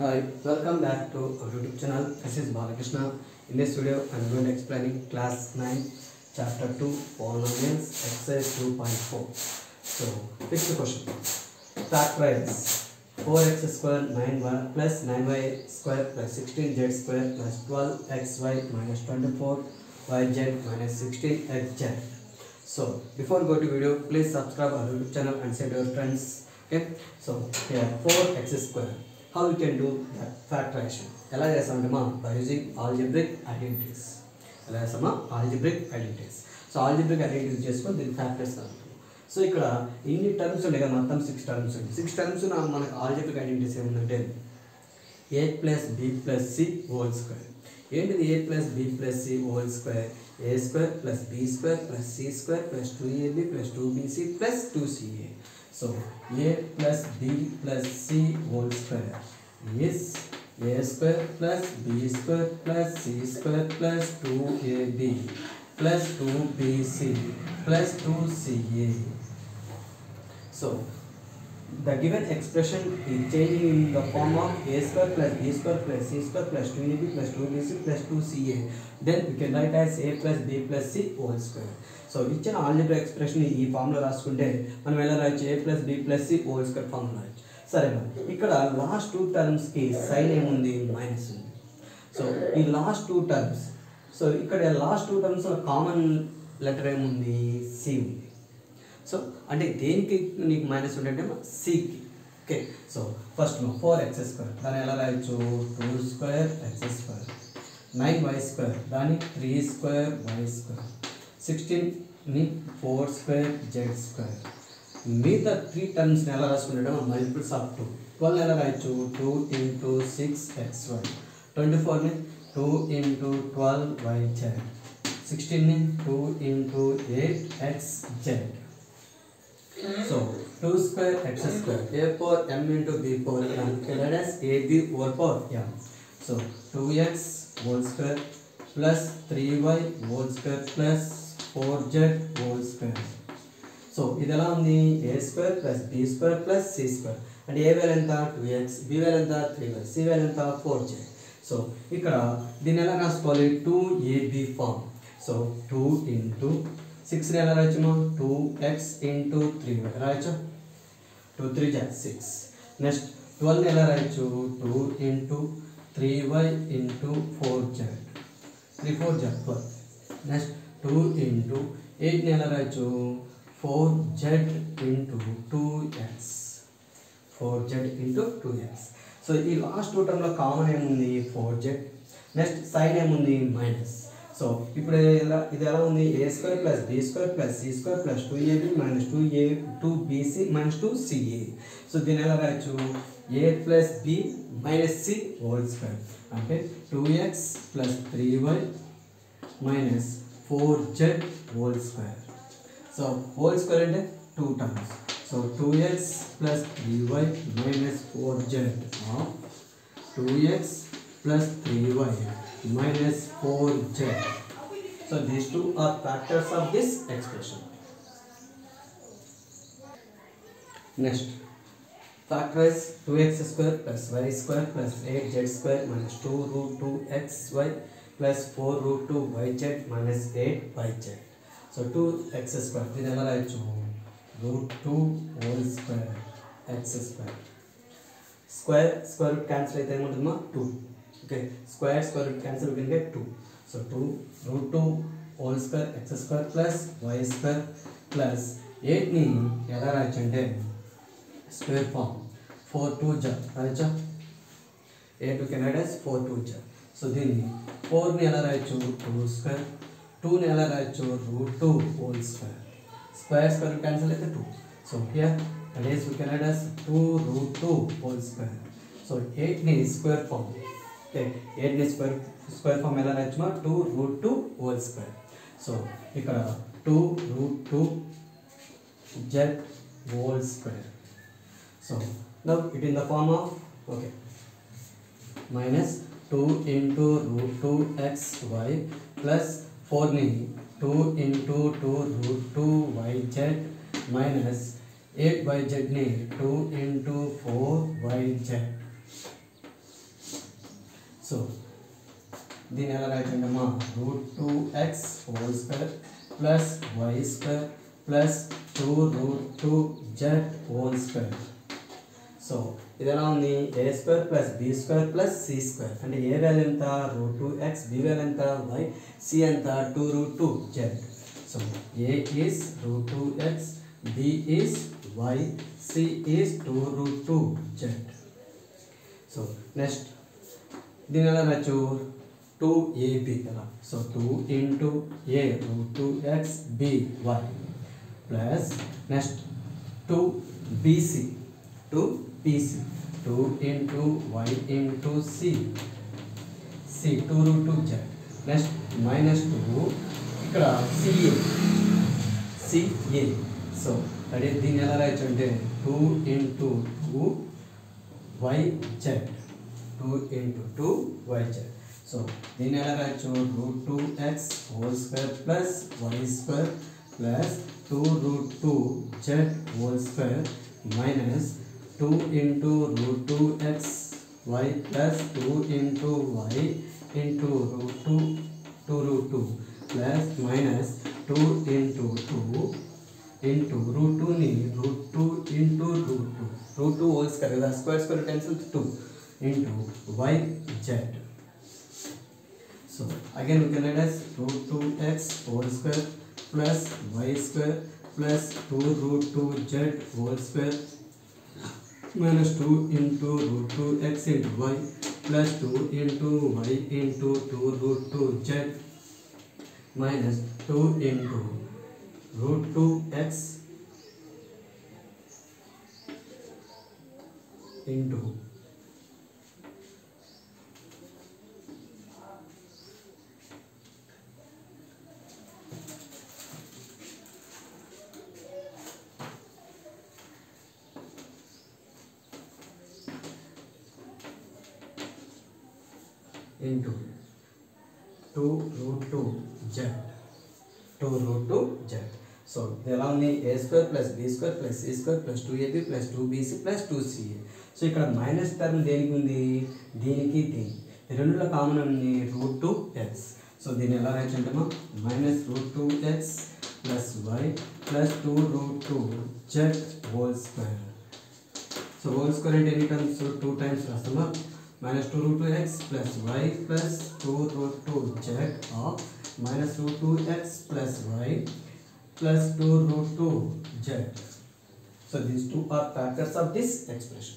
Hi, welcome back to our YouTube channel. This is Balakrishna. In this video, I am going to explaining class 9, chapter 2, polynomials, exercise 2.4. So, fifth question. Factorize 4x square 9y plus 9y square plus 16z square plus 12xy minus 24yz minus 16xz. So, before go to video, please subscribe our YouTube channel and send your friends. Okay. So, here 4x square. How we can do that factorization? By using algebraic identities. Algebraic identities. So algebraic identities చేసుకొని దీని factors కనుక్కుంటాం. So ఇక్కడ ఇన్ని terms ఉన్నాయి కదా, మొత్తం 6 terms ఉన్నాయి. 6 terms మనకు algebraic identities ఏముందంటే a plus b plus c whole square. ఏంటిది a plus b plus c whole square? a square plus b square plus c square plus 2ab plus 2bc plus 2ca. So a plus b plus c whole square is a square plus b square plus c square plus 2ab plus 2bc plus 2ca. So the given expression is changing in the form of a square plus b square plus c square plus 2ab plus 2bc plus 2ca. Then we can write as a plus b plus c whole square. So ఇచ్చిన algebra expression ఈ ఫామ్లో రాసుకుంటే మనం ఎలా రాయొచ్చు? A plus b plus c whole square ఫామ్లో రాయొచ్చు. సరే మరి ఇక్కడ లాస్ట్ 2 టర్మ్స్కి సైన్ ఏముంది? మైనస్ ఉంది. సో ఈ లాస్ట్ 2 టర్మ్స్, సో ఇక్కడ లాస్ట్ 2 టర్మ్స్లో కామన్ లెటర్ ఏముంది? సి ఉంది. సో అంటే దేనికి నీకు మైనస్ ఉంటే సికి. Okay, so first 4x square దాన్ని ఎలా రాయొచ్చు? 2 square X square. 9y square దాన్ని 3 స్క్వేర్ వై స్క్వేర్. 16ని 4 స్క్వేర్ జెడ్ స్క్వేర్. మిగతా 3 టర్మ్స్ని ఎలా రాసుకుంటాం? Multiples of 2. 12 ఎలా రాయొచ్చు? 2 into 6xy. 24ని 2 into 12yz. 16ని 2 into 8xz. So 2 square X square. a power m into b power n that is ab whole power m. So 2x whole square plus 3y whole square plus 4z whole square. So ఇది ఎలా ఉంది? a square plus b square plus c square. అంటే a value ఎంత? 2x, b value ఎంత? 3y, c value ఎంత? 4z. So ఇక్కడ దీన్ని ఎలా రాసుకోవాలి? 2ab form. సో 2 ఇంటూ 6ని ఎలా రాయొచ్చు? 2x ఇంటూ 3y రాయొచ్చు. 2 3 6. నెక్స్ట్ 12ని ఎలా రాయొచ్చు? 2 into 3y into 4z. 3 4 12. Next 2 into 8ని ఎలా రాయొచ్చు? 4z into 2x. 4z into 2x. So ఈ లాస్ట్ 2 టర్మ్లో కామన్ ఏముంది? 4z. నెక్స్ట్ సైన్ ఏముంది? మైనస్. సో ఇప్పుడు ఇది ఎలా ఉంది? A square plus b square plus c square plus 2ab minus 2bc minus 2ca. So దీన్ని ఎలా రాయొచ్చు? a plus b minus c whole square. అంటే 2x plus 3y minus 4z whole square. So whole square అంటే 2 terms. So 2x plus 3y minus 4z of 2x plus 3y minus 4z. So these two are factors of this expression. Next, factorize 2x square plus y square plus 8z square minus 2 root 2xy plus 4 root 2yz minus 8yz. So 2x square this ఎలా రాయొచ్చు? root 2 whole square x square. Square root cancel అయితే ఏముంటుందమ్మా? 2. Okay, square root cancel, we can get 2. So 2 root 2 whole square x square plus y square plus 8ని ఎలా రాయొచ్చు అంటే square form 4 2z రాయొచ్చా? 8 we can write as 4 2z. So దీన్ని 4ని ఎలా రాయొచ్చు? 2 square. 2ని ఎలా రాయొచ్చు? root 2 whole square. Square root cancel అయితే 2. So here that is we can write as 2 root 2 whole square. So 8ని స్క్వేర్ ఫామ్. Okay, 8ని స్క్వేర్ ఫామ్ ఎలా రాయొచ్చు? 2 root 2 whole square. సో ఇక్కడ 2 root 2 z whole square. So now it in the form of minus 2 into root 2 xy plus 4ని 2 into 2 root 2 yz minus 8yzని 2 into 4yz. So దీని ఎలా రాయటంటమ్మా root 2x whole square plus y square plus 2 root 2z whole square. So ఇది ఎలా ఉంది a square plus b square plus c square అంటే a value ఎంత రూట్ 2x, బి వాల్యూ ఎంత వై, సి ఎంత 2 root 2z. So a is root 2x, b is y, c is 2 root 2z. So next దీని ఎలా రాయచ్చు 2ab కదా. So 2 into A root 2x B Y plus next 2bc 2 into Y into C 2 root 2z. Next minus 2 ఇక్కడ ca. So అదే దీన్ని ఎలా రాయచ్చు అంటే 2 into 2yz 2 into 2yz. So దీన్ని ఎలా రాయచ్చు root 2x whole square plus y square plus 2 root 2z whole square minus 2 into root 2x y plus 2 into y into root 2 root 2 plus minus 2 into 2 into root 2ని root 2 into root 2 whole square కదా square square cancel 2 into yz. So again we can write as root 2x whole square plus y square plus 2 root 2z whole square minus 2 into root 2x into y plus 2 into y into 2 root 2z minus 2 into root 2x into into 2 root 2z 2 root 2z. So along the a square plus b square plus c square plus 2ab plus 2bc plus 2ca. So ఇక్కడ minus term దేనికి ఉంది దీనికి దీనికి రెండులో common ఉంది route 2x. So దీన్ని ఎలా రాయొచ్చు అంటే minus root 2x plus Y plus 2 root 2z whole square. So whole square అంటే ఎన్ని టర్మ్స్ 2 టైమ్స్ రాస్తామా minus 2 root 2x plus y plus 2 root 2z of minus root 2x plus y plus 2 root 2z. So these two are factors of this expression.